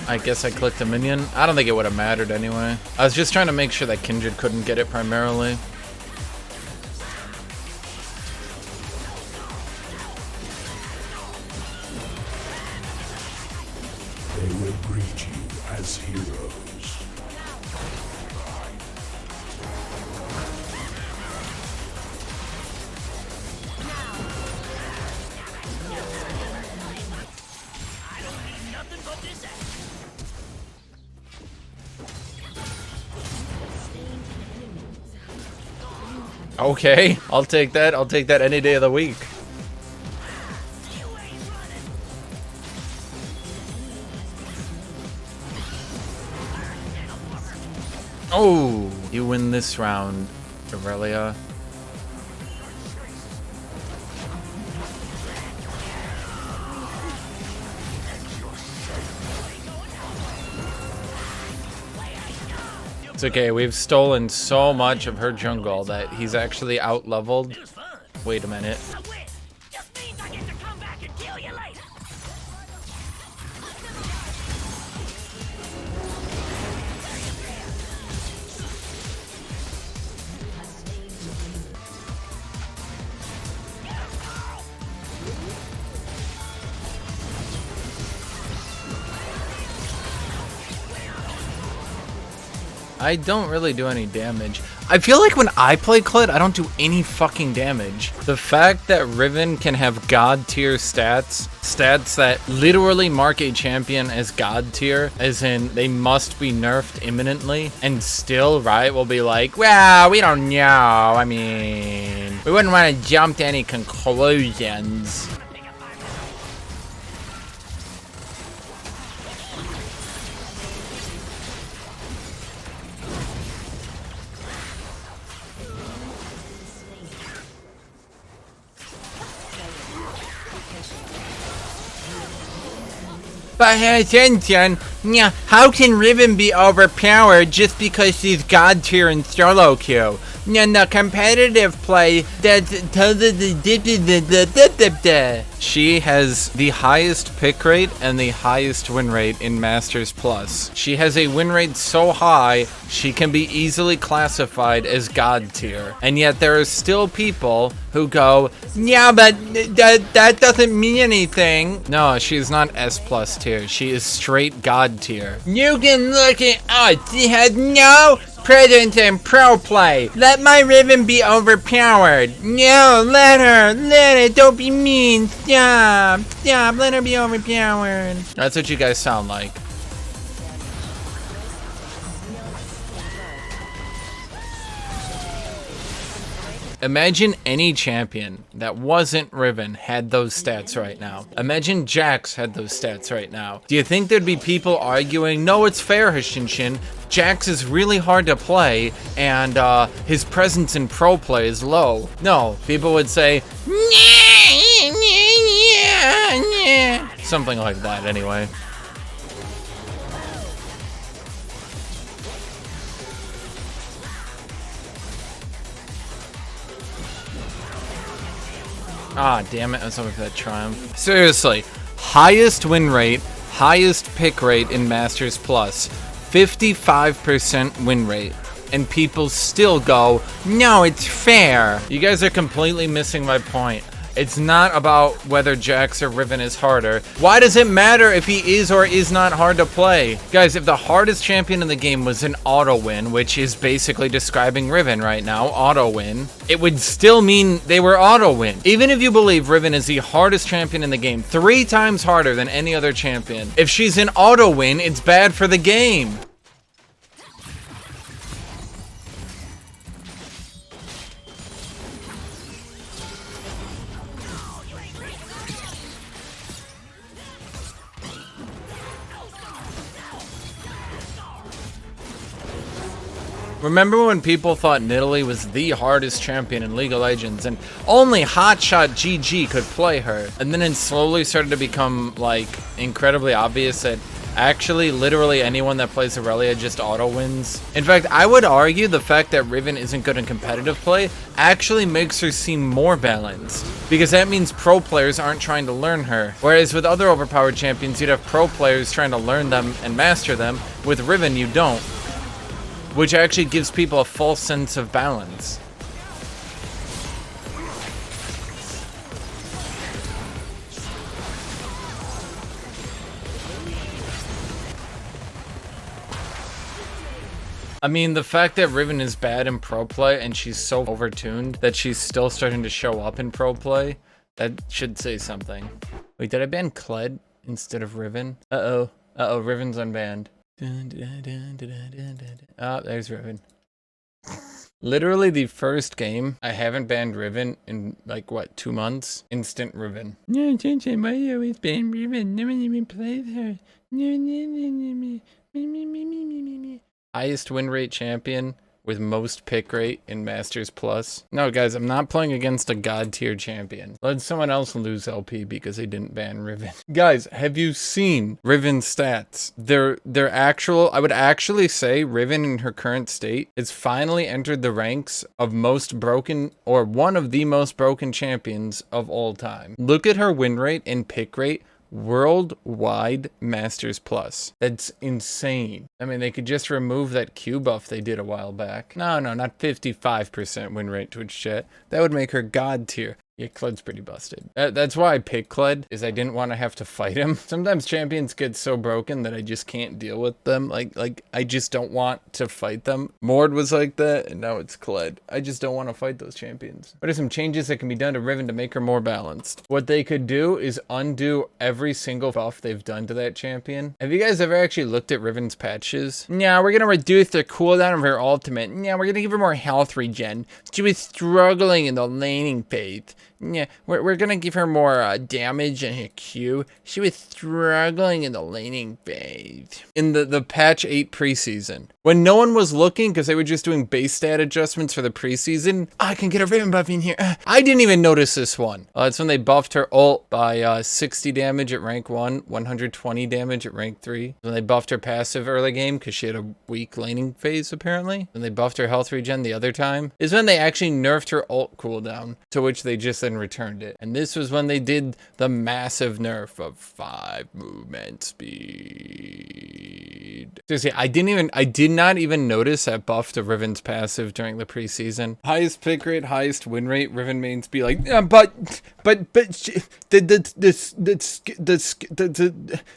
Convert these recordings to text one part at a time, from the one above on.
I guess I clicked a minion. I don't think it would have mattered anyway. I was just trying to make sure that Kindred couldn't get it primarily. They will greet you as heroes. Okay, I'll take that. I'll take that any day of the week. Oh, you win this round, Aurelia. It's okay, we've stolen so much of her jungle that he's actually out-leveled. Wait a minute. I don't really do any damage. I feel like when I play Clit, I don't do any fucking damage. The fact that Riven can have god tier stats that literally mark a champion as god tier, as in they must be nerfed imminently, and still Riot will be like, well, we don't know. I mean, we wouldn't want to jump to any conclusions. But Hashinshin, yeah, how can Riven be overpowered just because she's god tier in solo queue? In the competitive play, she has the highest pick rate and the highest win rate in Masters Plus. She has a win rate so high, she can be easily classified as god tier. And yet there are still people who go, yeah, but that doesn't mean anything. No, she's not S plus tier. She is straight god tier. You can look at us. She has no presence in pro play. Let my Riven be overpowered. No, let her, don't be mean. Stop, let her be overpowered. That's what you guys sound like. Imagine any champion that wasn't Riven had those stats right now. Imagine Jax had those stats right now. Do you think there'd be people arguing, no, it's fair, Hashinshin. Jax is really hard to play, and his presence in pro play is low. No, people would say, something like that anyway. Ah, damn it, I was hoping for that triumph. Seriously, highest win rate, highest pick rate in Masters Plus, 55% win rate. And people still go, no, it's fair. You guys are completely missing my point. It's not about whether Jax or Riven is harder. Why does it matter if he is or is not hard to play? Guys, if the hardest champion in the game was an auto win, which is basically describing Riven right now, auto win, it would still mean they were auto win. Even if you believe Riven is the hardest champion in the game, 3 times harder than any other champion, if she's an auto win, it's bad for the game. Remember when people thought Nidalee was the hardest champion in League of Legends and only Hotshot GG could play her? And then it slowly started to become like incredibly obvious that Actually, literally anyone that plays Aurelia just auto wins. In fact, I would argue the fact that Riven isn't good in competitive play actually makes her seem more balanced, because that means pro players aren't trying to learn her. Whereas with other overpowered champions, you'd have pro players trying to learn them and master them. With Riven, you don't, which actually gives people a false sense of balance. I mean, the fact that Riven is bad in pro play and she's so overtuned that she's still starting to show up in pro play, that should say something. Wait, did I ban Kled instead of Riven? Uh-oh. Uh-oh, Riven's unbanned. Oh, there's Riven. Literally the first game, I haven't banned Riven in, like, what, 2 months? Instant Riven. No, Hashinshin, why do you always ban Riven? No one even plays her. Highest win rate champion with most pick rate in Masters Plus. No, guys, I'm not playing against a god tier champion. Let someone else lose LP because they didn't ban Riven. Guys, have you seen Riven's stats? They're actual. I would actually say Riven in her current state has finally entered the ranks of most broken, or one of the most broken champions of all time. Look at her win rate and pick rate. Worldwide Masters Plus. That's insane. I mean, they could just remove that Q buff they did a while back. No, not 55% win rate, Twitch chat. That would make her god tier. Yeah, Kled's pretty busted. That's why I picked Kled, is I didn't want to have to fight him. Sometimes champions get so broken that I just can't deal with them. Like I just don't want to fight them. Mord was like that, and now it's Kled. I just don't want to fight those champions. What are some changes that can be done to Riven to make her more balanced? What they could do is undo every single buff they've done to that champion. Have you guys ever actually looked at Riven's patches? Yeah, we're gonna reduce the cooldown of her ultimate. Yeah, we're gonna give her more health regen. She was struggling in the laning phase. Yeah, we're gonna give her more damage in her Q. She was struggling in the laning phase. In the patch 8 preseason, when no one was looking because they were just doing base stat adjustments for the preseason, I can get a Riven buff in here. I didn't even notice this one. It's when they buffed her ult by 60 damage at rank 1, 120 damage at rank 3. When they buffed her passive early game because she had a weak laning phase apparently. When they buffed her health regen the other time is when they actually nerfed her ult cooldown, to which they just then returned it. And this was when they did the massive nerf of 5 movement speed. Seriously, I did not even notice that buff to Riven's passive during the preseason. Highest pick rate, highest win rate. Riven mains be like, yeah, but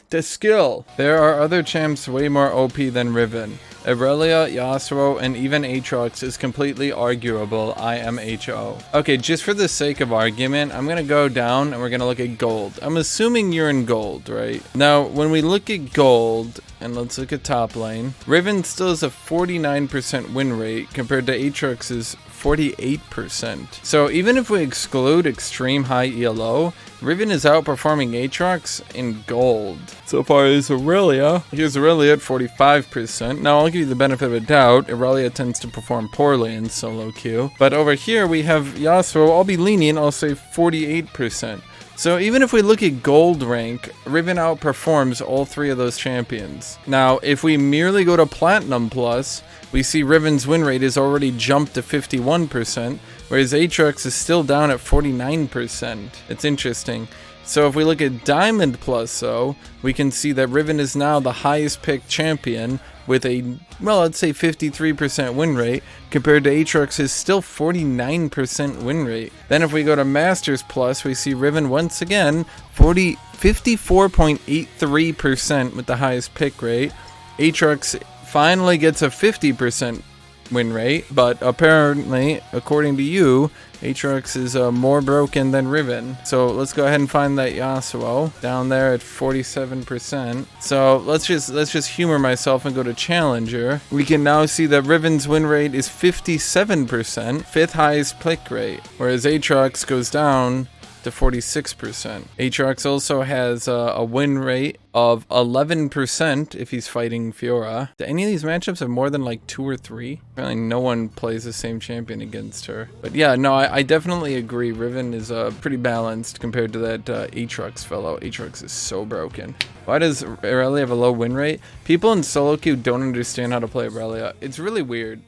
the skill. There are other champs way more OP than Riven. Aurelia, Yasuo, and even Aatrox is completely arguable. I am HO. Okay, just for the sake of argument, I'm gonna go down and we're gonna look at gold. I'm assuming you're in gold, right? Now, when we look at gold, and let's look at top lane, Riven still has a 49% win rate compared to Aatrox's 48%. So even if we exclude extreme high ELO, Riven is outperforming Aatrox in gold. So far as Aurelia, here's Aurelia at 45%. Now I'll give you the benefit of a doubt. Aurelia tends to perform poorly in solo queue. But over here we have Yasuo. I'll be lenient, I'll say 48%. So even if we look at gold rank, Riven outperforms all 3 of those champions. Now, if we merely go to Platinum Plus, we see Riven's win rate is already jumped to 51%, whereas Aatrox is still down at 49%. It's interesting. So if we look at Diamond Plus, though, we can see that Riven is now the highest picked champion with a, well, let's say 53% win rate, compared to Aatrox's still 49% win rate. Then if we go to Masters Plus, we see Riven once again 54.83% with the highest pick rate. Aatrox finally gets a 50% win rate, but apparently, according to you, Aatrox is more broken than Riven. So let's go ahead and find that Yasuo down there at 47%. So let's just humor myself and go to Challenger. We can now see that Riven's win rate is 57%, 5th highest pick rate, whereas Aatrox goes down to 46%. Aatrox also has a win rate of 11% if he's fighting Fiora. Do any of these matchups have more than like 2 or 3? Apparently no one plays the same champion against her. But yeah, no, I definitely agree. Riven is pretty balanced compared to that Aatrox fellow. Aatrox is so broken. Why does Aurelia have a low win rate? People in solo queue don't understand how to play Aurelia. It's really weird.